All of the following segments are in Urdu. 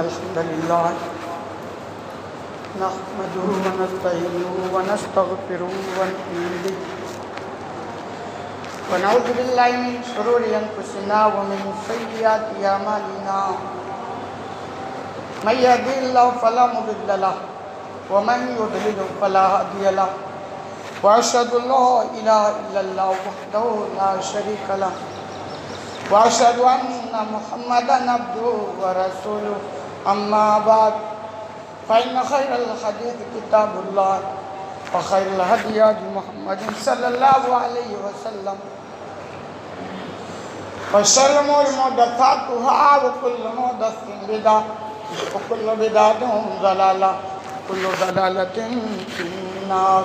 الحمد لله نحمده ونستعينه ونستغفره ونؤمن به ونعوذ بالله من شرور أنفسنا ومن سيئات أعمالنا من يهده الله فلا مضل له ومن يضلل فلا هادي له وأشهد أن لا إله إلا الله وحده لا شريك له وأشهد أن محمدا عبده ورسوله أما بعد فإن خير الحديث كتاب الله وخير الهدي هدي محمد صلى الله عليه وسلم وشر الأمور محدثاتها وكل محدثة بدعة وكل بدعة ضلالة وكل ضلالة في النار.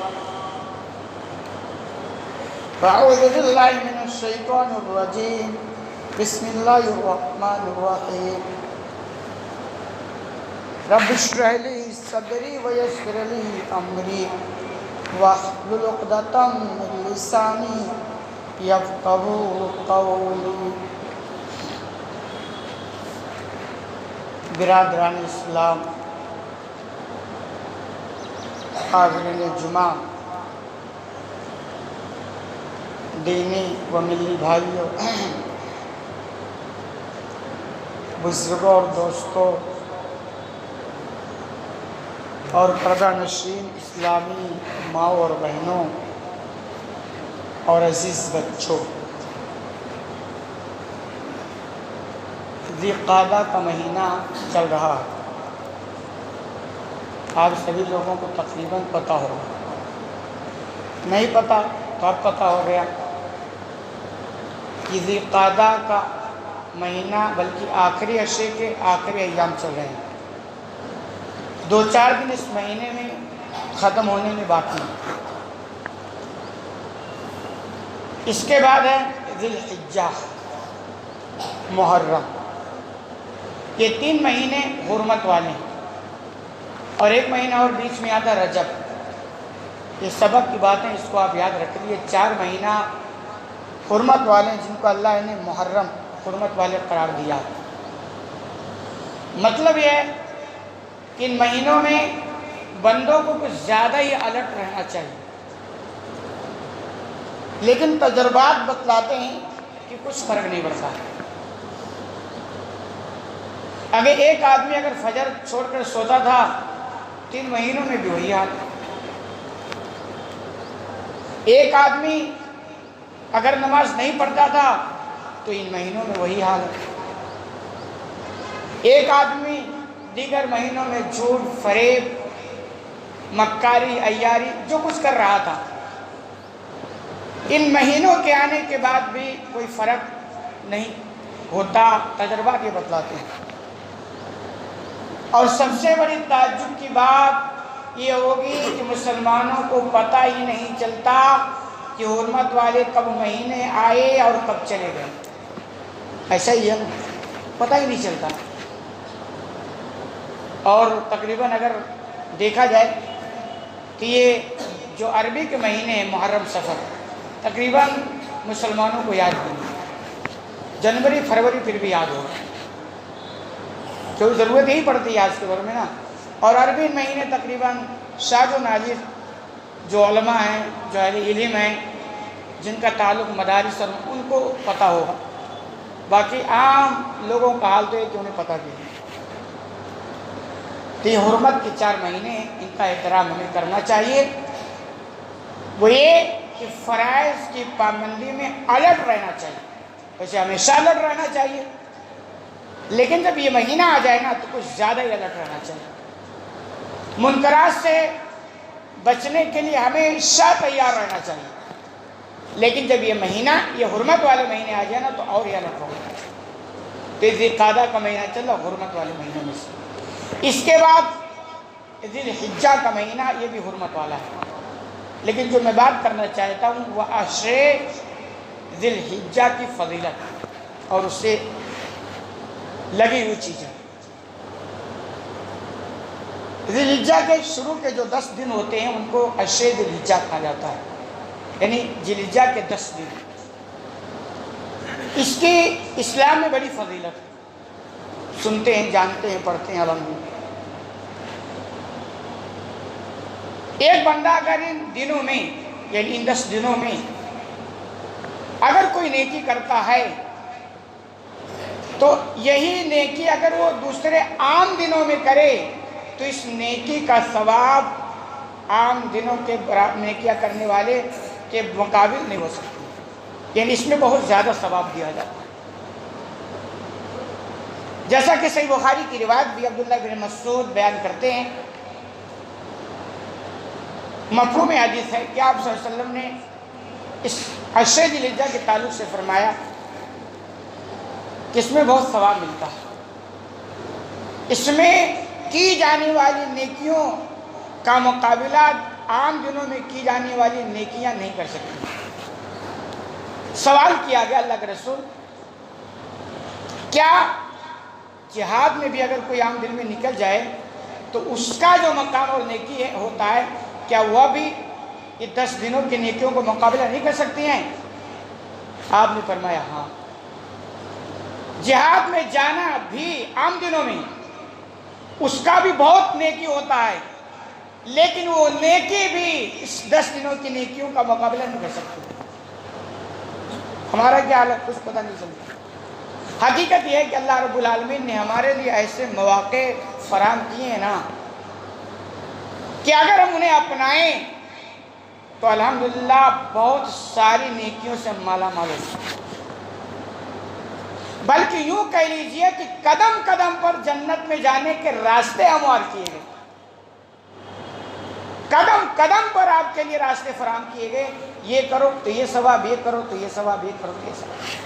فأعوذ بالله من الشيطان الرجيم. بسم الله الرحمن الرحيم. رب اشرح لي صدري ويسر لي أمري واحلل عقدة من لساني يفقهوا قولي. برادران اسلام، حاضرین جمعہ، دینی و ملی بھائیوں، بزرگوں اور دوستوں اور پردہ نشین اسلامی ماؤں اور بہنوں اور عزیز بچوں، ذی قعدہ کا مہینہ چل رہا ہے. آپ سبھی لوگوں کو تقریباً پتہ ہوگا، نہیں پتہ تو اب پتہ ہو گیا کہ ذی قعدہ کا مہینہ بلکہ آخری عشرے کے آخری ایام چل رہے ہیں. 2-4 دن اس مہینے میں ختم ہونے میں باقی ہیں. اس کے بعد ہے ذی الحجہ، محرم. یہ 3 مہینے حرمت والے ہیں اور 1 مہینہ اور بیچ میں آتا رجب. یہ سبق کی باتیں اس کو آپ یاد رکھ لیے. 4 مہینہ حرمت والے ہیں جن کو اللہ نے محرم حرمت والے قرار دیا. مطلب یہ ہے کہ ان مہینوں میں بندوں کو کچھ زیادہ ہی الرٹ رہنا چاہیے، لیکن تجربات بتلاتے ہیں کہ کچھ فرق نہیں پڑتا. اگر ایک آدمی اگر فجر چھوڑ کر سوتا تھا 3 مہینوں میں بھی وہی حال. ایک آدمی اگر نماز نہیں پڑھتا تھا تو ان مہینوں میں وہی حال ہے. ایک آدمی دیگر مہینوں میں جھوٹ، فریب، مکاری، عیاری جو کچھ کر رہا تھا، ان مہینوں کے آنے کے بعد بھی کوئی فرق نہیں ہوتا. تجربات یہ بتلاتے ہیں. اور سب سے بڑی تعجب کی بات یہ ہوگی کہ مسلمانوں کو پتہ ہی نہیں چلتا کہ حرمت والے کب مہینے آئے اور کب چلے گئے. ایسا ہی ہے، پتہ ہی نہیں چلتا. اور تقریباً اگر دیکھا جائے کہ یہ جو عربی کے مہینے ہیں محرم، صفر، تقریباً مسلمانوں کو یاد نہیں. جنوری فروری پھر بھی یاد ہوگا، کیونکہ ضرورت ہی پڑتی ہے آج کے دور میں نا. اور عربی مہینے تقریباً شاذ و نادر جو علماء ہیں، جو اہل علم ہیں، جن کا تعلق مدارس اور ان کو پتہ ہوگا. باقی عام لوگوں کا حال تو ہے کہ انہیں پتہ بھی نہیں. تو یہ حرمت کے 4 مہینے ہیں، ان کا احترام ہمیں کرنا چاہیے. وہ یہ کہ فرائض کی پابندی میں الرٹ رہنا چاہیے. ویسے ہمیشہ الرٹ رہنا چاہیے، لیکن جب یہ مہینہ آ جائے نا تو کچھ زیادہ ہی الرٹ رہنا چاہیے. منکرات سے بچنے کے لیے ہمیشہ تیار رہنا چاہیے، لیکن جب یہ مہینہ، یہ حرمت والے مہینے آ جائے نا تو اور یہ الرٹ ہوگا. تو ذی قعدہ کا مہینہ چل رہا حرمت والے مہینوں میں سے. اس کے بعد ذی الحجہ کا مہینہ، یہ بھی حرمت والا ہے. لیکن جو میں بات کرنا چاہتا ہوں وہ عشرے ذی الحجہ کی فضیلت اور اس سے لگی ہوئی چیزیں. ذی الحجہ کے شروع کے جو 10 دن ہوتے ہیں ان کو عشرے ذی الحجہ کہا جاتا ہے، یعنی ذی الحجہ کے 10 دن. اس کی اسلام میں بڑی فضیلت ہے. سنتے ہیں، جانتے ہیں، پڑھتے ہیں الحمدللہ۔ ایک بندہ اگر ان دنوں میں یعنی ان 10 دنوں میں اگر کوئی نیکی کرتا ہے تو یہی نیکی اگر وہ دوسرے عام دنوں میں کرے تو اس نیکی کا ثواب عام دنوں کے نیکیاں کرنے والے کے مقابل نہیں ہو سکتی، یعنی اس میں بہت زیادہ ثواب دیا جاتا ہے۔ جیسا کہ صحیح بخاری کی روایت بھی عبداللہ بن مسعود بیان کرتے ہیں، مفہوم حدیث ہے کہ آپ صلی اللہ علیہ وسلم نے اس 10 ذی الحجہ کے تعلق سے فرمایا کہ اس میں بہت ثواب ملتا ہے، اس میں کی جانے والی نیکیوں کا مقابلہ عام دنوں میں کی جانے والی نیکیاں نہیں کر سکتی۔ سوال کیا گیا اللہ کے رسول، کیا جہاد میں بھی اگر کوئی عام دن میں نکل جائے تو اس کا جو مقام اور نیکی ہوتا ہے کیا وہ بھی یہ 10 دنوں کی نیکیوں کو مقابلہ نہیں کر سکتی ہیں؟ آپ نے فرمایا ہاں، جہاد میں جانا بھی عام دنوں میں اس کا بھی بہت نیکی ہوتا ہے، لیکن وہ نیکی بھی اس 10 دنوں کی نیکیوں کا مقابلہ نہیں کر سکتی۔ ہمارا کیا حال ہے کچھ پتہ نہیں چلتا۔ حقیقت یہ ہے کہ اللہ رب العالمین نے ہمارے لیے ایسے مواقع فراہم کیے ہیں نا کہ اگر ہم انہیں اپنائیں تو الحمدللہ بہت ساری نیکیوں سے مالا مال ہو سکتے ہیں، بلکہ یوں کہہ لیجئے کہ قدم قدم پر جنت میں جانے کے راستے ہموار کیے گئے، قدم قدم پر آپ کے لیے راستے فراہم کیے گئے، یہ کرو تو یہ ثواب، یہ کرو تو یہ ثواب، یہ کرو تو یہ ثواب،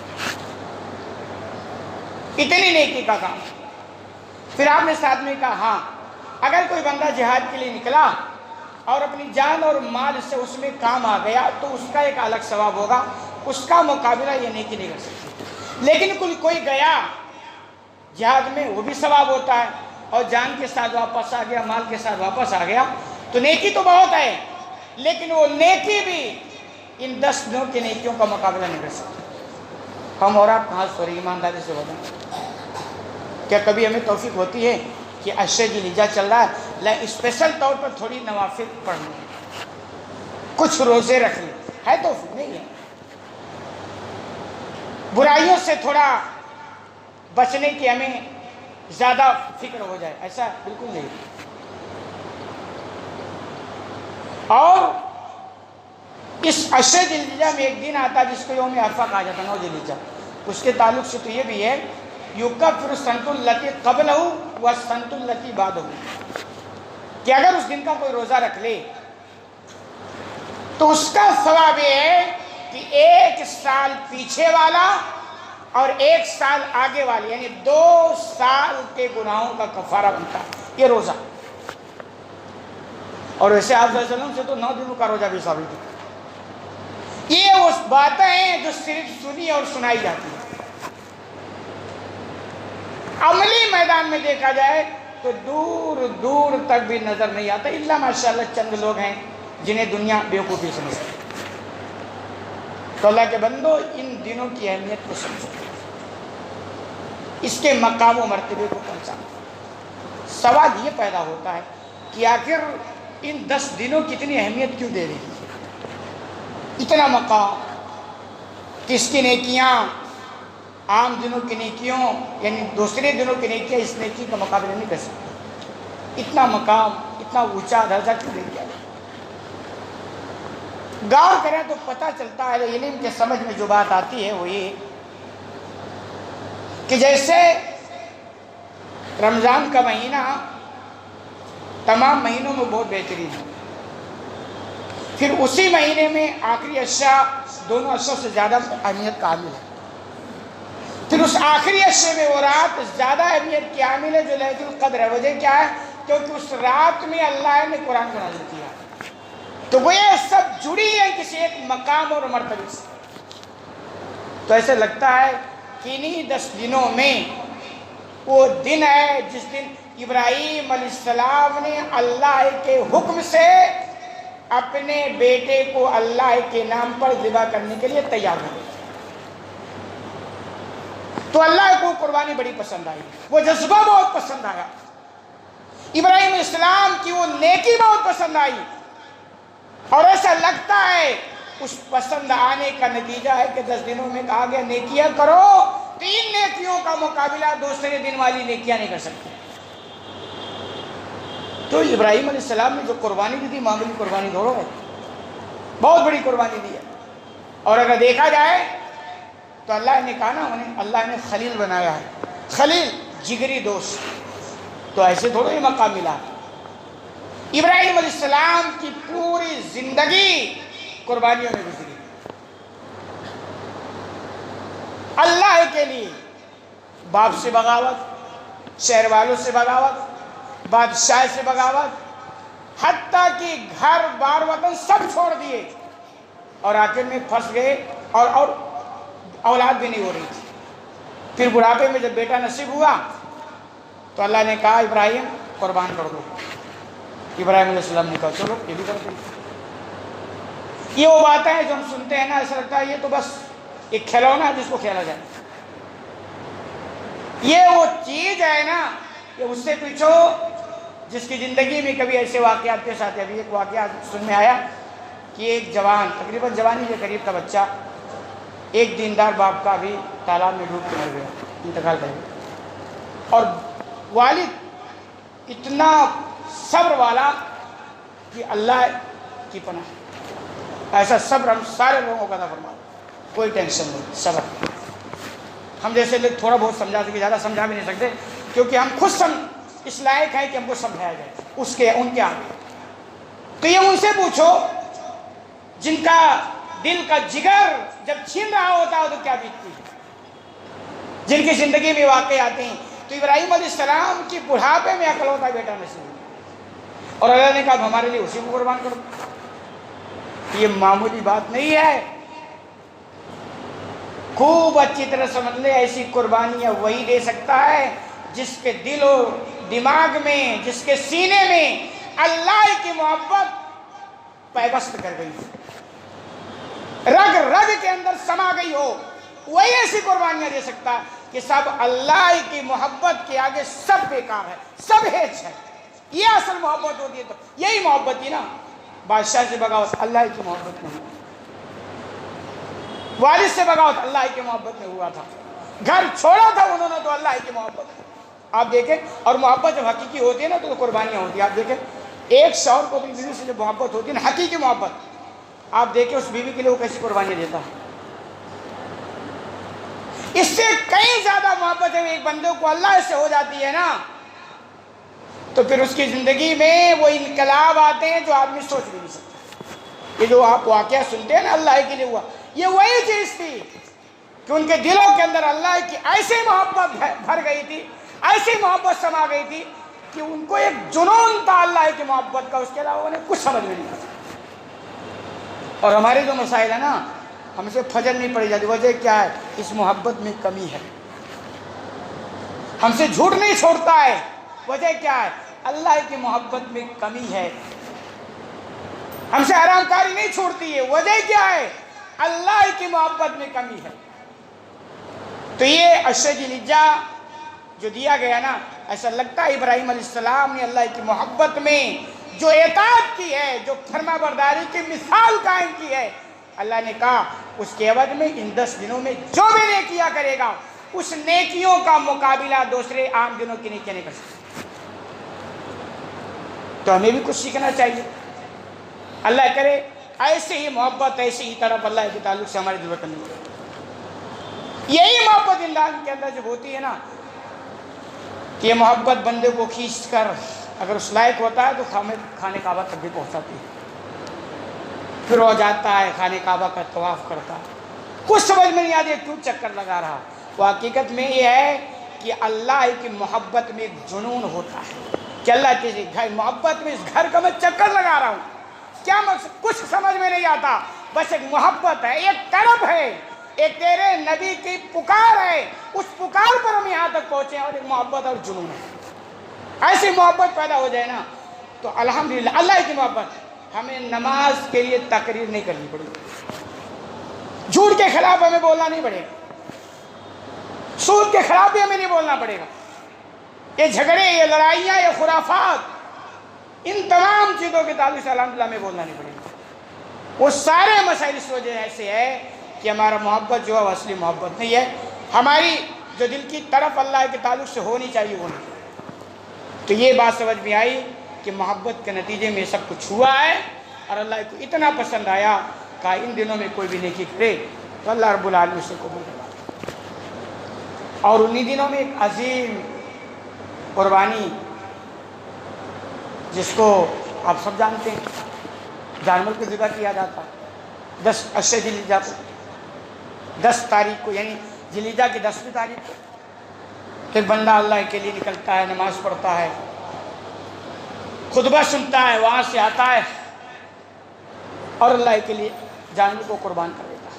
اتنی نیکی کا کام۔ پھر آپ نے ساتھ میں کہا ہاں اگر کوئی بندہ جہاد کے لیے نکلا اور اپنی جان اور مال سے اس میں کام آ گیا تو اس کا ایک الگ ثواب ہوگا، اس کا مقابلہ یہ نیکی نہیں کر سکتی۔ لیکن کوئی گیا جہاد میں وہ بھی ثواب ہوتا ہے اور جان کے ساتھ واپس آ گیا، مال کے ساتھ واپس آ گیا تو نیکی تو بہت ہے، لیکن وہ نیکی بھی ان 10 دنوں کی نیکیوں کا مقابلہ نہیں کر سکتی۔ ہم اور آپ کہاں سوری ایمانداری سے بولیں، کیا کبھی ہمیں توفیق ہوتی ہے کہ 10 ذی الحجہ چل رہا ہے اسپیشل طور پر تھوڑی نوافل پڑھنے کچھ روزے رکھ لیں؟ ہے توفیق نہیں ہے۔ برائیوں سے تھوڑا بچنے کی ہمیں زیادہ فکر ہو جائے، ایسا بالکل نہیں۔ اور اس 10 ذی الحجہ میں ایک دن آتا ہے جس کو یوم عرفہ کہا جاتا ہے، 9 ذی الحجہ، اس کے تعلق سے تو یہ بھی ہے یکفر السنۃ التی قبلہ والسنۃ التی بعدہ، کہ اگر اس دن کا کوئی روزہ رکھ لے تو اس کا ثواب یہ ہے کہ 1 سال پیچھے والا اور 1 سال آگے والی یعنی 2 سال کے گناہوں کا کفارہ بنتا ہے یہ روزہ۔ اور ویسے آپ صلی اللہ علیہ وسلم سے تو 9 دنوں کا روزہ بھی ثابت ہے۔ یہ اس باتیں ہیں جو صرف سنی اور سنائی جاتی ہیں، عملی میدان میں دیکھا جائے تو دور دور تک بھی نظر نہیں آتا، الا ماشاءاللہ چند لوگ ہیں جنہیں دنیا بیوقوفی سمجھتی ہے۔ تو اللہ کے بندو ان دنوں کی اہمیت کو سمجھو، اس کے مقام و مرتبے کو پہچانو۔ سوال یہ پیدا ہوتا ہے کہ آخر ان 10 دنوں کی اتنی اہمیت کیوں دے رہی ہے، اتنا مقام، کہ اس کی نیکیاں عام دنوں کی نیکیوں یعنی دوسرے دنوں کی نیکیاں اس نیکی کا مقابلہ نہیں کر سکتی، اتنا مقام، اتنا اونچا درجہ کیوں دے دیا؟ غور کریں تو پتہ چلتا ہے، علم کے سمجھ میں جو بات آتی ہے وہ یہ کہ جیسے رمضان کا مہینہ تمام مہینوں میں بہت بہترین ہے، پھر اسی مہینے میں آخری عشاء دونوں عشاء سے زیادہ اہمیت کا حامل ہے، پھر اس آخری عشاء میں وہ رات زیادہ اہمیت کی حامل ہے جو لیلۃ القدر ہے۔ وجہ کیا ہے؟ کیونکہ اس رات میں اللہ نے قرآن کو نازل کیا، تو وہ یہ سب جڑی ہے کسی ایک مقام اور مرتبے سے۔ تو ایسے لگتا ہے کہ انہی 10 دنوں میں وہ دن ہے جس دن ابراہیم علیہ السلام نے اللہ کے حکم سے اپنے بیٹے کو اللہ کے نام پر ذبح کرنے کے لیے تیار ہو گئے، تو اللہ کو قربانی بڑی پسند آئی، وہ جذبہ بہت پسند آیا، ابراہیم علیہ السلام کی وہ نیکی بہت پسند آئی، اور ایسا لگتا ہے اس پسند آنے کا نتیجہ ہے کہ 10 دنوں میں کہا گیا نیکیاں کرو، 3 نیکیوں کا مقابلہ دوسرے دن والی نیکیاں نہیں کر سکتی۔ تو ابراہیم علیہ السلام نے جو قربانی دی تھی معمولی قربانی تھوڑا ہے، بہت بڑی قربانی دی ہے۔ اور اگر دیکھا جائے تو اللہ نے کہا نا انہیں، اللہ نے خلیل بنایا ہے، خلیل جگری دوست، تو ایسے تھوڑا ہی مقام ملا۔ ابراہیم علیہ السلام کی پوری زندگی قربانیوں میں گزری، اللہ کے لیے باپ سے بغاوت، شہر والوں سے بغاوت، بادشاہ سے بغاوت، حتیٰ کہ گھر بار وطن سب چھوڑ دیے، اور آخر میں پھنس گئے، اور اولاد بھی نہیں ہو رہی تھی۔ پھر بڑھاپے میں جب بیٹا نصیب ہوا تو اللہ نے کہا ابراہیم قربان کر دو۔ ابراہیم علیہ السلام نے کہا چلو یہ بھی کر دیں۔ یہ وہ باتیں ہیں جو ہم سنتے ہیں نا، ایسا لگتا ہے یہ تو بس ایک کھلونا ہے جس کو کھیلا جائے۔ یہ وہ چیز ہے نا کہ اس سے پوچھو جس کی زندگی میں کبھی ایسے واقعات کے ساتھ، ابھی ایک واقعہ سن میں آیا کہ ایک جوان، تقریباً جوانی کے قریب کا بچہ، ایک دیندار باپ کا بھی تالاب میں ڈوب کے مر گیا، انتقال کر گیا، اور والد اتنا صبر والا کہ اللہ کی پناہ، ایسا صبر ہم سارے لوگوں کا نہ فرما، کوئی ٹینشن نہیں، صبر۔ ہم جیسے لوگ تھوڑا بہت سمجھا سکے، زیادہ سمجھا بھی نہیں سکتے، کیونکہ ہم خود اس لائق ہیں کہ ہم کو سمجھایا جائے ان کے آگے۔ تو یہ ان سے پوچھو جن کا دل کا جگر جب چھین رہا ہوتا ہے تو کیا بیتتی ہے، جن کی زندگی میں واقع آتے ہیں۔ تو ابراہیم علیہ السلام کی بڑھاپے میں اکلوتا بیٹا نصیب ہوا، اور اللہ نے کہا ہمارے لیے اسی کو قربان کرو۔ یہ معمولی بات نہیں ہے، خوب اچھی طرح سمجھ لے، ایسی قربانیاں وہی دے سکتا ہے جس کے دل و دماغ میں، جس کے سینے میں اللہ کی محبت پیوست کر گئی، رگ رگ کے اندر سما گئی ہو، وہی ایسی قربانیاں دے سکتا ہے کہ سب اللہ کی محبت کے آگے سب بیکار ہے، سب ہیچ ہے۔ یہ اصل محبت ہوتی ہے، تو یہی محبت تھی نا، بادشاہ سے بغاوت اللہ کی محبت میں، والد سے بغاوت اللہ کی محبت میں ہوا تھا، گھر چھوڑا تھا انہوں نے تو اللہ کی محبت۔ آپ دیکھیں، اور محبت جب حقیقی ہوتی ہے نا تو قربانیاں ہوتی ہیں۔ آپ دیکھیں ایک شوہر کو اپنی بیوی سے جب محبت ہوتی ہے نا، حقیقی محبت، آپ دیکھیں اس بیوی کے لیے وہ کیسی قربانیاں دیتا ہے۔ اس سے کئی زیادہ محبت ہے ایک بندے کو اللہ سے ہو جاتی ہے نا، تو پھر اس کی زندگی میں وہ انقلاب آتے ہیں جو آدمی سوچ بھی نہیں سکتا۔ یہ جو آپ واقعہ سنتے ہیں نا اللہ کے لیے ہوا، یہ وہی چیز تھی کہ ان کے دلوں کے اندر اللہ کی ایسی محبت بھر گئی تھی، ایسی محبت سما گئی تھی کہ ان کو ایک جنون تھا اللہ کی محبت کا، اس کے علاوہ انہیں کچھ سمجھ میں نہیں آتا۔ اور ہمارے جو مسائل ہیں نا، ہم سے فجر نہیں پڑی جاتی، وجہ کیا ہے؟ اس محبت میں کمی ہے۔ ہم سے جھوٹ نہیں چھوڑتا ہے، وجہ کیا ہے؟ اللہ کی محبت میں کمی ہے۔ ہم سے حرام کاری نہیں چھوڑتی ہے، وجہ کیا ہے؟ اللہ کی محبت میں کمی ہے۔ تو یہ اشرج نجا جو دیا گیا نا، ایسا لگتا ہے ابراہیم علیہ السلام نے اللہ کی محبت میں جو اطاعت کی ہے، جو فرما برداری کی مثال قائم کی ہے، اللہ نے کہا اس کے عوض میں ان 10 دنوں میں جو بھی نیکیاں کرے گا، اس نیکیوں کا مقابلہ دوسرے عام دنوں کی نیکیاں نہیں کر سکتے۔ تو ہمیں بھی کچھ سیکھنا چاہیے۔ اللہ کرے ایسے ہی محبت، ایسے ہی طرف اللہ کے تعلق سے ہماری ضرورت نہیں ہے۔ یہی محبت انسان کے اندر جب ہوتی ہے نا، کہ یہ محبت بندے کو کھینچ کر اگر اس لائق ہوتا ہے تو کھانے کعبہ تک بھی پہنچاتی ہے، پھر وہ جاتا ہے خانے کعبہ کا طواف کرتا ہے، کچھ سمجھ میں نہیں آتی کیوں چکر لگا رہا۔ وہ حقیقت میں یہ ہے کہ اللہ کی محبت میں ایک جنون ہوتا ہے کہ اللہ کی محبت میں اس گھر کا میں چکر لگا رہا ہوں، کیا مقصد؟ کچھ سمجھ میں نہیں آتا، بس ایک محبت ہے، ایک طلب ہے، ایک تیرے نبی کی پکار ہے، اس پکار پر ہم یہاں تک پہنچے ہیں، اور ایک محبت اور جنون ہے۔ ایسی محبت پیدا ہو جائے نا تو الحمدللہ اللہ کی محبت، ہمیں نماز کے لیے تقریر نہیں کرنی پڑے، جھوٹ کے خلاف ہمیں بولنا نہیں پڑے، سود کے خلاف بھی ہمیں نہیں بولنا پڑے گا. یہ جھگڑے، یہ لڑائیاں، یہ خرافات، ان تمام چیزوں کے تعلق سے الحمدللہ ہمیں بولنا نہیں پڑے گا. وہ سارے مسائل اس وجہ ایسے ہے کہ ہمارا محبت جو ہے وہ اصلی محبت نہیں ہے. ہماری جو دل کی طرف اللہ کے تعلق سے ہونی چاہیے وہ نہیں. تو یہ بات سمجھ میں آئی کہ محبت کے نتیجے میں سب کچھ ہوا ہے، اور اللہ کو اتنا پسند آیا کہ ان دنوں میں کوئی بھی نیکی کرے تو اللہ رب العالمین سے قبول کروا. اور انہی دنوں میں ایک عظیم قربانی جس کو آپ سب جانتے ہیں، جانور کو ذبح کیا جاتا 10 ذی الحجہ کو، 10 تاریخ کو، یعنی ذی الحجہ کی 10ویں تاریخ کو ایک بندہ اللہ کے لیے نکلتا ہے، نماز پڑھتا ہے، خطبہ سنتا ہے، وہاں سے آتا ہے اور اللہ کے لیے جانور کو قربان کر دیتا ہے.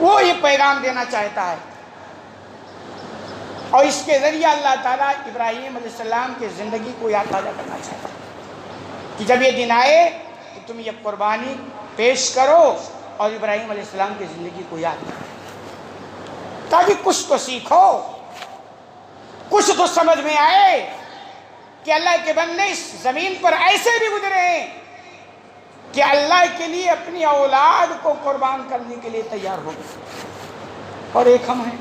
وہ یہ پیغام دینا چاہتا ہے، اور اس کے ذریعہ اللہ تعالیٰ ابراہیم علیہ السلام کی زندگی کو یاد تازہ کرنا چاہتا ہے کہ جب یہ دن آئے تو تم یہ قربانی پیش کرو اور ابراہیم علیہ السلام کی زندگی کو یاد کرو، تاکہ کچھ تو سیکھو، کچھ تو سمجھ میں آئے کہ اللہ کے بندے اس زمین پر ایسے بھی گزرے ہیں کہ اللہ کے لیے اپنی اولاد کو قربان کرنے کے لیے تیار ہو گئے. اور ایک ہم ہیں،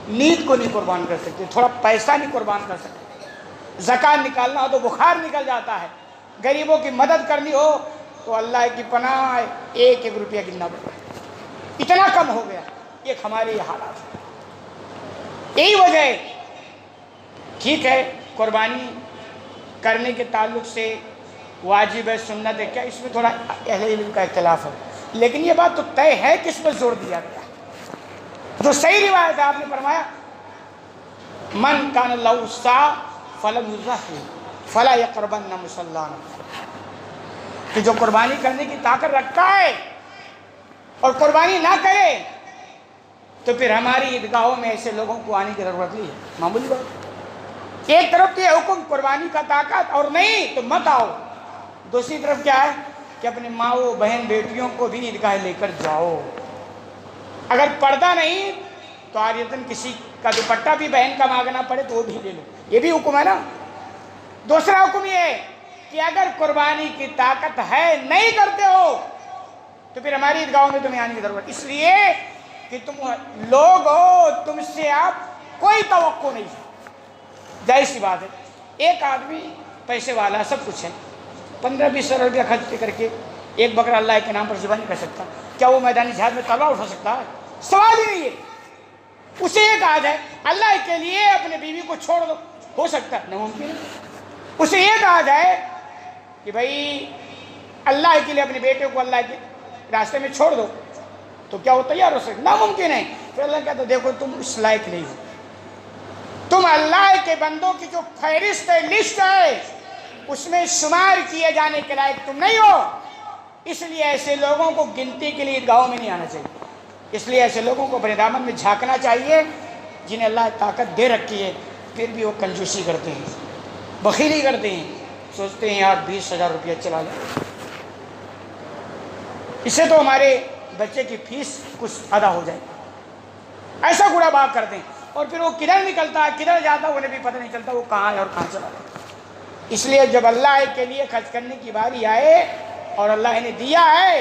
نیند کو نہیں قربان کر سکتے، تھوڑا پیسہ نہیں قربان کر سکتے، زکوٰۃ نکالنا ہو تو بخار نکل جاتا ہے، غریبوں کی مدد کرنی ہو تو اللہ کی پناہ 1-1 روپیہ گننا پڑتا ہے، اتنا کم ہو گیا. ایک ہمارے یہ حالات ہے. یہی وجہ ہے. ٹھیک ہے، قربانی کرنے کے تعلق سے واجب ہے، سنت ہے، کیا اس میں تھوڑا اہل علم کا اختلاف ہے، لیکن یہ بات تو طے ہے کہ اس پر زور دیا گیا. جو صحیح روایت ہے، آپ نے فرمایا من کان لہ ساع فلم یضحی فلا یقربن مصلانا، کہ جو قربانی کرنے کی طاقت رکھتا ہے اور قربانی نہ کرے تو پھر ہماری عیدگاہوں میں ایسے لوگوں کو آنے کی ضرورت نہیں ہے. معمولی بات. ایک طرف تو یہ حکم قربانی کا طاقت اور نہیں تو مت آؤ، دوسری طرف کیا ہے کہ اپنے ماؤں بہن بیٹیوں کو بھی عیدگاہ لے کر جاؤ. اگر پردہ نہیں تو عادتاً کسی کا دوپٹہ بھی بہن کا مانگنا پڑے تو وہ بھی لے لو، یہ بھی حکم ہے نا. دوسرا حکم یہ ہے کہ اگر قربانی کی طاقت ہے، نہیں کرتے ہو تو پھر ہماری عیدگاہوں میں تمہیں آنے کی ضرورت، اس لیے کہ تم لوگ ہو، تم سے آپ کوئی توقع نہیں. ظاہر سی بات ہے، ایک آدمی پیسے والا سب کچھ ہے، 15-20 ہزار روپیہ خرچ کر کے ایک بکرا اللہ کے نام پر ذبح نہیں کر سکتا. کیا وہ میدانی جہاد میں تلوار اٹھا سکتا ہے؟ سوال ہی نہیں ہے. اسے یہ کہا جائے اللہ کے لیے اپنے بیوی کو چھوڑ دو، ہو سکتا ہے؟ ناممکن ہے. اسے یہ کہا جائے کہ بھائی اللہ کے لیے اپنے بیٹے کو اللہ کے راستے میں چھوڑ دو، تو کیا وہ تیار ہو سکتا؟ ناممکن ہے. پھر اللہ کہتا ہے دیکھو تم اس لائق نہیں ہو، تم اللہ کے بندوں کی جو فہرست ہے، لسٹ ہے، اس میں شمار کیے جانے کے لائق تم نہیں ہو. اس لیے ایسے لوگوں کو گنتی کے لیے عیدگاہوں میں نہیں آنا چاہیے. اس لیے ایسے لوگوں کو اپنے دامن میں جھانکنا چاہیے جنہیں اللہ طاقت دے رکھی ہے، پھر بھی وہ کنجوسی کرتے ہیں، بخیلی کرتے ہیں، سوچتے ہیں یار 20,000 روپیہ چلا لیں، اس سے تو ہمارے بچے کی فیس کچھ ادا ہو جائے. ایسا گڑا بھاگ کرتے ہیں، اور پھر وہ کدھر نکلتا ہے، کدھر جاتا ہے، انہیں بھی پتہ نہیں چلتا وہ کہاں ہے اور کہاں چلا جاتا ہے. اس لیے جب اللہ کے لیے خرچ کرنے کی باری آئے اور اللہ نے دیا ہے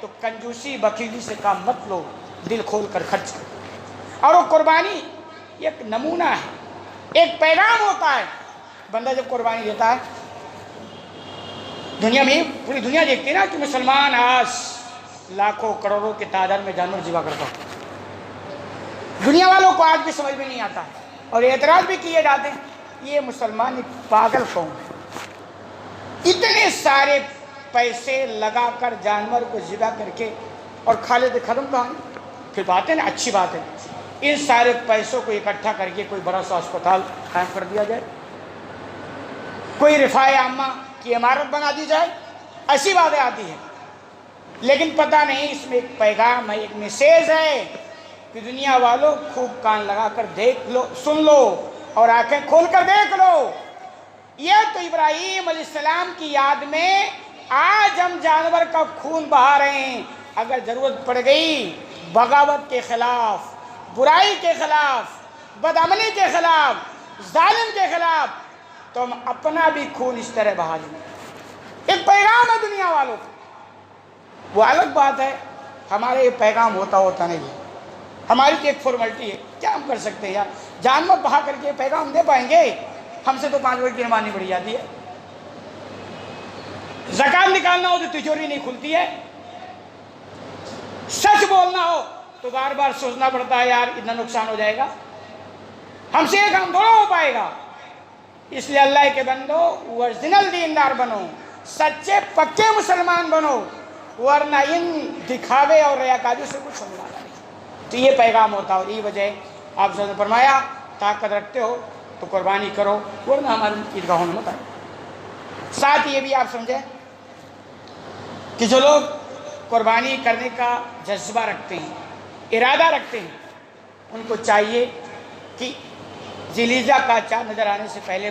تو کنجوسی بخیلی سے کام مت لو، دل کھول کر خرچ کرو. اور وہ قربانی ایک نمونہ ہے، ایک پیغام ہوتا ہے. بندہ جب قربانی دیتا ہے، دنیا میں پوری دنیا دیکھتی ہے نا کہ مسلمان آج لاکھوں کروڑوں کی تعداد میں جانور ذبح کرتا ہے. دنیا والوں کو آج بھی سمجھ میں نہیں آتا ہے، اور اعتراض بھی کیے جاتے ہیں یہ مسلمان ایک پاگل قوم ہے، اتنے سارے پیسے لگا کر جانور کو ذبح کر کے اور کھا لیتے، ختم کہانی. پھر بات ہے نا، اچھی بات ہے، ان سارے پیسوں کو اکٹھا کر کے کوئی بڑا سا اسپتال قائم کر دیا جائے، کوئی رفاع عامہ کی عمارت بنا دی جائے، ایسی باتیں آتی ہیں. لیکن پتہ نہیں اس میں ایک پیغام ہے، ایک میسیج ہے کہ دنیا والوں خوب کان لگا کر دیکھ لو، سن لو اور آنکھیں کھول کر دیکھ لو. یہ تو ابراہیم علیہ السلام کی یاد میں آج ہم جانور کا خون بہا رہے ہیں. اگر ضرورت پڑ گئی بغاوت کے خلاف، برائی کے خلاف، بدعملی کے خلاف، ظالم کے خلاف، تو ہم اپنا بھی خون اس طرح بہا لیں گے۔ ایک پیغام ہے دنیا والوں کو، وہ الگ بات ہے ہمارے یہ پیغام ہوتا نہیں ہے، ہماری تو ایک فارمیلٹی ہے، کیا ہم کر سکتے ہیں یار؟ جانور بہا کر کے پیغام دے پائیں گے؟ ہم سے تو 5 وقت کی نماز پڑھی جاتی ہے، زکات نکالنا ہو تو تجوری نہیں کھلتی ہے، سچ بولنا ہو تو بار بار سوچنا پڑتا ہے یار اتنا نقصان ہو جائے گا، ہم سے یہ کام تھوڑا ہو پائے گا۔ اس لیے اللہ کے بندو اوریجنل دیندار بنو، سچے پکے مسلمان بنو، ورنہ ان دکھاوے اور ریاکاری سے کچھ ہونے والا نہیں۔ تو یہ پیغام ہوتا ہے، اور یہ وجہ آپ نے فرمایا طاقت رکھتے ہو تو قربانی کرو، ورنہ ہمارے عیدگاہوں میں مت آئے۔ ساتھ یہ بھی آپ سمجھیں کہ جو لوگ قربانی کرنے کا جذبہ رکھتے ہیں، ارادہ رکھتے ہیں، ان کو چاہیے کہ ذی الحجہ کا چاند نظر آنے سے پہلے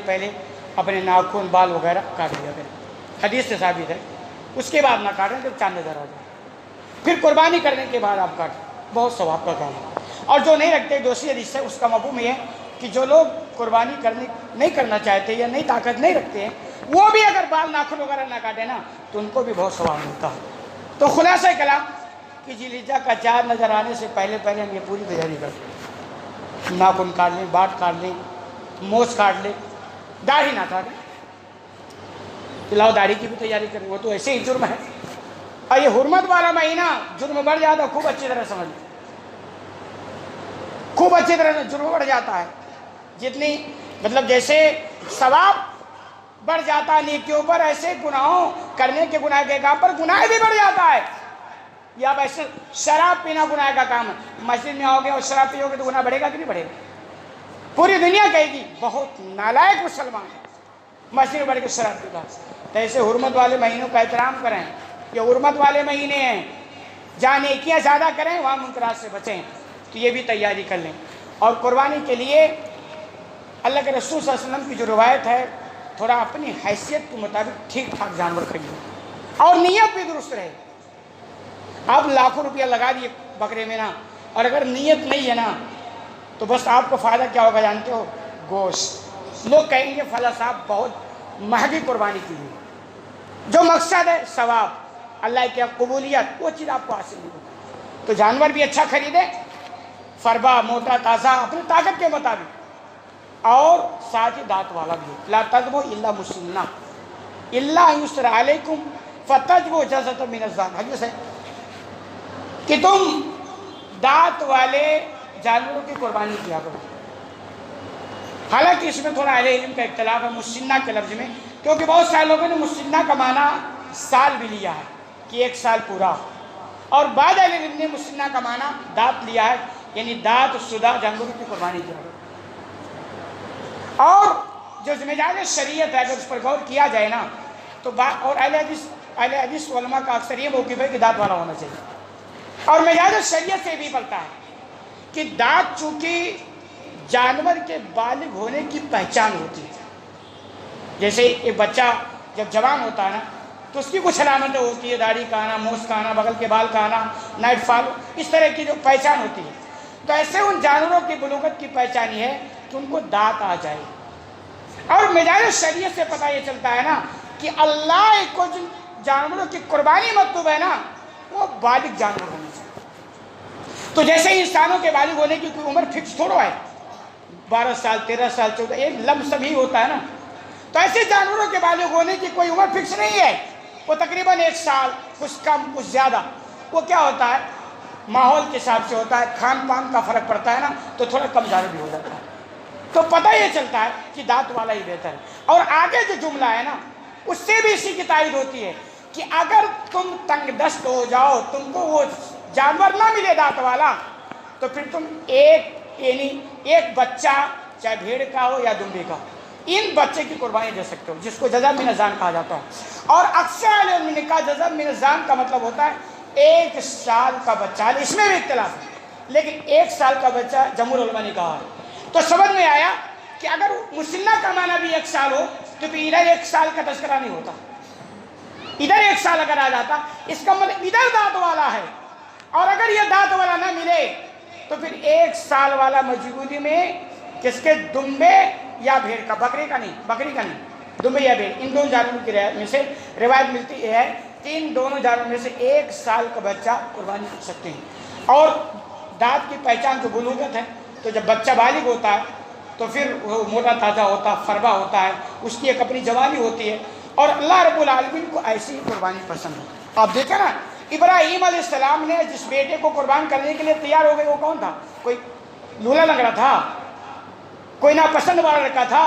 اپنے ناخن بال وغیرہ کاٹ لیا کریں، حدیث سے ثابت ہے۔ اس کے بعد نہ کاٹیں جب چاند نظر آ جائے، پھر قربانی کرنے کے بعد آپ کاٹیں، بہت ثواب کا کام ہے۔ اور جو نہیں رکھتے، دوسری حدیث ہے اس کا مفہوم یہ ہے کہ جو لوگ قربانی نہیں کرنا چاہتے یا نہیں طاقت نہیں رکھتے ہیں، وہ بھی اگر بال ناخن وغیرہ نہ کاٹے نا تو ان کو بھی بہت ثواب ملتا ہے۔ تو خلاصہ کلام کہ ذی الحجہ کا چاند نظر آنے سے پہلے ہم یہ پوری تیاری کرتے ہیں، ناخن کاٹ لیں، باٹ کاٹ لیں، موچھ کاٹ لیں، داڑھی نہ کاٹیں، پلاؤ داڑھی کی بھی تیاری کریں، وہ تو ایسے ہی جرم ہے۔ اور یہ حرمت والا مہینہ جرم بڑھ جاتا ہے، خوب اچھی طرح سمجھ لیں، خوب اچھی طرح سے جرم بڑھ جاتا ہے، جتنی مطلب جیسے ثواب بڑھ جاتا ہے نیکیوں پر، ایسے گناہوں کرنے کے گناہ کے کام پر گناہ بھی بڑھ جاتا ہے۔ یا ویسے شراب پینا گناہ کا کام ہے، مسجد میں آؤ گے اور شراب پیو گے تو گناہ بڑھے گا کہ نہیں بڑھے گا؟ پوری دنیا کہے گی بہت نالائق مسلمان ہے، مسجد میں بڑھ کے شراب پیتا۔ تو ایسے حرمت والے مہینوں کا احترام کریں، یہ حرمت والے مہینے ہیں، جہاں نیکیاں زیادہ کریں وہاں منکرات سے بچیں، تو یہ بھی تیاری کر لیں۔ اور قربانی کے لیے اللہ کے رسول صلی اللہ علیہ وسلم کی جو روایت ہے، تھوڑا اپنی حیثیت کے مطابق ٹھیک ٹھاک جانور خریدیں اور نیت بھی درست رہے۔ آپ لاکھوں روپیہ لگا دیے بکرے میں نا، اور اگر نیت نہیں ہے نا تو بس آپ کو فائدہ کیا ہوگا جانتے ہو؟ گوشت۔ لوگ کہیں گے فلاں صاحب بہت مہنگی قربانی کی ہوئی، جو مقصد ہے ثواب، اللہ کی قبولیت، وہ چیز آپ کو حاصل نہیں ہوگی۔ تو جانور بھی اچھا خریدے، فربا، موٹا، تازہ، اپنی طاقت کے مطابق، اور ساتھ ہی دانت والا بھی ہو۔ لا تذبحوا الا مسنہ الا یسر علیکم فتذبحوا جزۃ من الظان، حدیث ہے کہ تم دانت والے جانوروں کی قربانی کیا کرو۔ حالانکہ اس میں تھوڑا اہل علم کا اختلاف ہے مسنہ کے لفظ میں، کیونکہ بہت سارے لوگوں نے مسنہ کا معنی سال بھی لیا ہے کہ 1 سال پورا، اور بعض اہل علم نے مسنہ کا معنی دانت لیا ہے، یعنی دانت شدہ جانوروں کی قربانی کیا کرو۔ اور جو ذمہ داری شریعت ہے اگر اس پر غور کیا جائے نا تو اور اہل حدیث علماء کا اکثر یہ موقف ہے کہ دانت والا ہونا چاہیے، اور مجاز شریعت سے بھی پڑتا ہے کہ دانت چونکہ جانور کے بالغ ہونے کی پہچان ہوتی ہے۔ جیسے ایک بچہ جب جوان ہوتا ہے نا تو اس کی کچھ علامتیں ہوتی ہے، داڑھی کا آنا، مونچھ کا آنا، بغل کے بال کا آنا، نائٹ فال، اس طرح کی جو پہچان ہوتی ہے۔ تو ایسے ان جانوروں کی بلوغت کی پہچان یہ ہے کہ ان کو دانت آ جائے۔ اور مجاز شریعت سے پتہ یہ چلتا ہے نا کہ اللہ کو جن جانوروں کی قربانی مطلوب ہے نا وہ بالغ جانور ہونے چاہیے۔ تو جیسے انسانوں کے بالغ ہونے کی کوئی عمر فکس تھوڑا ہے، 12 سال، 13 سال، 14، ایک لمسم ہی ہوتا ہے نا، تو ایسے جانوروں کے بالغ ہونے کی کوئی عمر فکس نہیں ہے، وہ تقریباً 1 سال، کچھ کم کچھ زیادہ۔ وہ کیا ہوتا ہے؟ ماحول کے حساب سے ہوتا ہے، کھان پان کا فرق پڑتا ہے نا تو تھوڑا کم زیادہ بھی ہو جاتا ہے۔ تو پتہ یہ چلتا ہے کہ دانت والا ہی بہتر ہے۔ اور آگے جو جملہ ہے نا اس سے بھی اسی کی تائید ہوتی ہے کہ اگر تم تنگ دست ہو جاؤ، تم کو وہ جانور نہ ملے دانت والا، تو پھر تم ایک بچہ چاہے بھیڑ کا ہو یا دمبے کا ہو، ان بچے کی قربانی دے سکتے ہو، جس کو جزع من الظان کہا جاتا ہے۔ اور اکثر اہل علم نے کہا جزع من الظان کا مطلب ہوتا ہے 1 سال کا بچہ، اس میں بھی اختلاف ہے، لیکن 1 سال کا بچہ جمہور علماء نے کہا ہے۔ تو سمجھ میں آیا کہ اگر مسنہ کا معنی بھی 1 سال ہو تو پھر ادھر 1 سال کا تذکرہ نہیں ہوتا، ادھر 1 سال اگر آ جاتا اس کا مطلب ادھر دانت والا ہے اور اگر یہ دانت والا نہ ملے تو پھر 1 سال والا مجبوری میں کس کے دمبے یا بھیڑ کا، بکری کا نہیں دمبے یا بھیڑ، ان دونوں جانوروں کی میں سے روایت ملتی ہے کہ ان دونوں جانوروں میں سے 1 سال کا بچہ قربانی کر سکتے ہیں۔ اور دانت کی پہچان تو بلوغت ہے، تو جب بچہ بالغ ہوتا ہے تو پھر وہ موٹا تازہ ہوتا ہے، فربا ہوتا ہے، اس کی ایک اپنی جوانی ہوتی ہے، اور اللہ رب العالمین کو ایسی قربانی پسند ہے۔ آپ دیکھیں نا، ابراہیم علیہ السلام نے جس بیٹے کو قربان کرنے کے لیے تیار ہو گئے وہ کون تھا؟ کوئی لولا لنگڑا تھا؟ کوئی ناپسند والا لڑکا تھا؟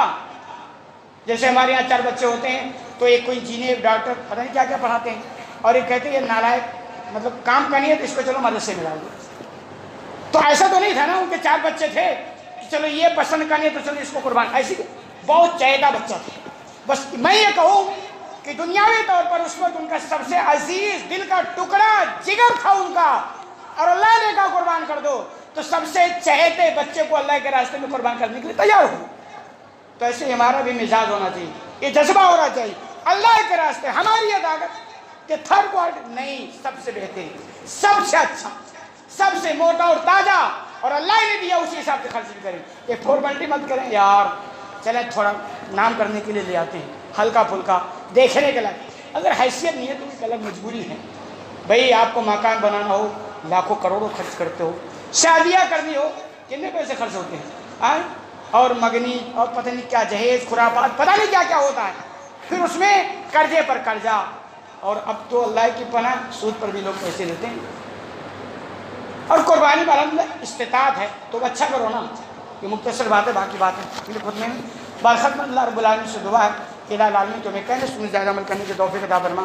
جیسے ہمارے یہاں 4 بچے ہوتے ہیں تو ایک کوئی انجینئر، ڈاکٹر، پتہ نہیں کیا کیا پڑھاتے ہیں، اور ایک کہتے ہیں یہ نالائق، مطلب کام کا نہیں ہے تو اس کو چلو مدرسے میں ڈال دو۔ تو ایسا تو نہیں تھا نا، ان کے 4 بچے تھے کہ چلو یہ پسند کا نہیں ہے تو چلو اس کو قربان، ایسی بہت چہیتا بچہ تھا۔ بس میں یہ کہوں کہ دنیاوی طور پر اس وقت ان کا سب سے عزیز دل کا ٹکڑا جگر تھا ان کا، اور اللہ نے کہا قربان کر دو، تو سب سے چہیتے بچے کو اللہ کے راستے میں قربان کرنے کے لیے تیار ہو۔ تو ایسے ہمارا بھی مزاج ہونا چاہیے، یہ جذبہ ہونا چاہیے اللہ کے راستے۔ ہماری یہ طاقت کہ تھرڈ کوالٹی نہیں، سب سے بہترین، سب سے اچھا، سب سے موٹا اور تازہ، اور اللہ نے دیا اسی حساب سے خرچ کریں۔ یہ فارملٹی مت کریں یار، چلیں تھوڑا نام کرنے کے لیے لے آتے ہیں، ہلکا پھلکا دیکھنے کے لائق۔ اگر حیثیت نہیں ہے تو ایک الگ مجبوری ہے۔ بھئی آپ کو مکان بنانا ہو، لاکھوں کروڑوں خرچ کرتے ہو، شادیاں کرنی ہو، کتنے پیسے خرچ ہوتے ہیں، اور مگنی اور پتہ نہیں کیا جہیز، خرافات، پتہ نہیں کیا کیا ہوتا ہے، پھر اس میں قرضے پر قرضہ، اور اب تو اللہ کی پناہ سود پر بھی لوگ پیسے دیتے ہیں۔ اور قربانی پر الحمدللہ استطاعت ہے تو اچھا کرو نا۔ یہ مختصر بات ہے، باقی بات ہے میرے خود میں بالخط میں اللہ رب العالمین سے دعا ہے کہ الہ العالمین تمہیں کہنے سننے زیادہ عمل کرنے کی توفیق عطا فرما۔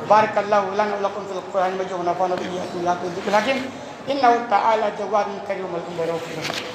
بارک اللہ لنا ولکم فی القرآن المجید ونفعنا وإیاکم بذکر الحکیم انہ تعالی جواد کریم رؤوف رحیم۔